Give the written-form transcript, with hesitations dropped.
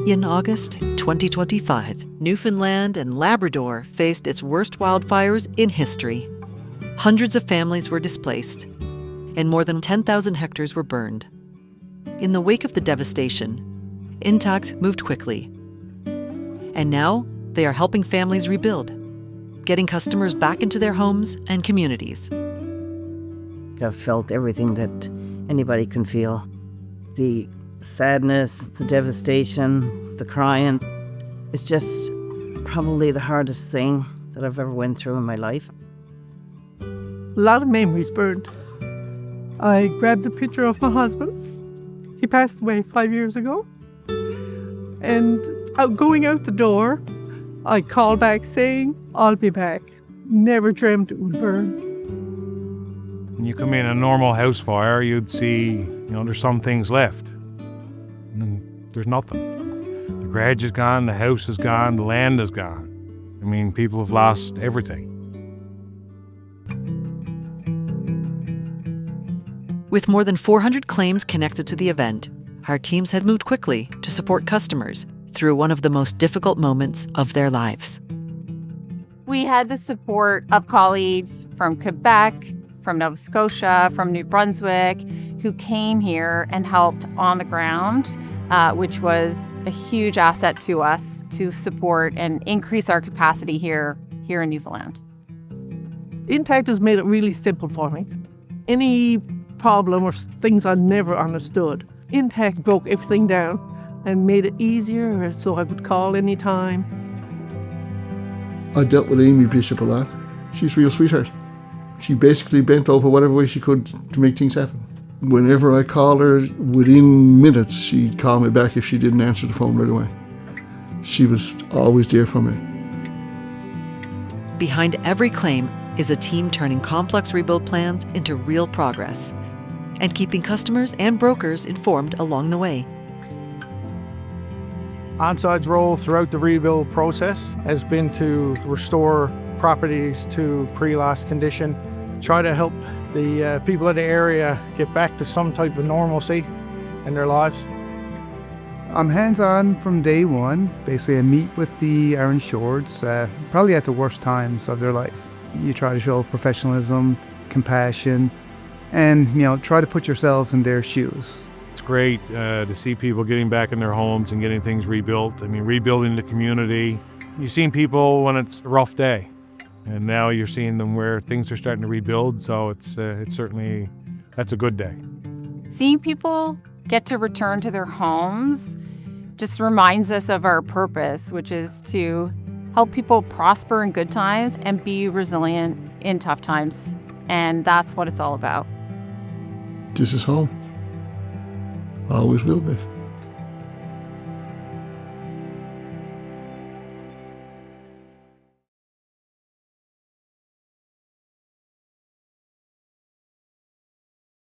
In August 2025, Newfoundland and Labrador faced its worst wildfires in history. Hundreds of families were displaced, and more than 10,000 hectares were burned. In the wake of the devastation, Intact moved quickly. And now they are helping families rebuild, getting customers back into their homes and communities. I've felt everything that anybody can feel. The sadness, the devastation, the crying. It's just probably the hardest thing that I've ever went through in my life. A lot of memories burned. I grabbed a picture of my husband. He passed away 5 years ago. And going out the door, I called back saying, I'll be back. Never dreamt it would burn. When you come in a normal house fire, you'd see, there's some things left. And there's nothing. The garage is gone, the house is gone, the land is gone. People have lost everything. With more than 400 claims connected to the event, our teams had moved quickly to support customers through one of the most difficult moments of their lives. We had the support of colleagues from Quebec, from Nova Scotia, from New Brunswick, who came here and helped on the ground, which was a huge asset to us to support and increase our capacity here in Newfoundland. Intact has made it really simple for me. Any problem or things I never understood, Intact broke everything down and made it easier so I could call anytime. I dealt with Amy Bishop a lot. She's a real sweetheart. She basically bent over whatever way she could to make things happen. Whenever I called her, within minutes, she'd call me back if she didn't answer the phone right away. She was always there for me. Behind every claim is a team turning complex rebuild plans into real progress and keeping customers and brokers informed along the way. Onside's role throughout the rebuild process has been to restore properties to pre-loss condition, try to help the people in the area get back to some type of normalcy in their lives. I'm hands-on from day one. Basically, I meet with our insureds, probably at the worst times of their life. You try to show professionalism, compassion, and try to put yourselves in their shoes. It's great to see people getting back in their homes and getting things rebuilt. Rebuilding the community. You've seen people when it's a rough day, and now you're seeing them where things are starting to rebuild, so it's certainly, that's a good day. Seeing people get to return to their homes just reminds us of our purpose, which is to help people prosper in good times and be resilient in tough times. And that's what it's all about. This is home. Always will be.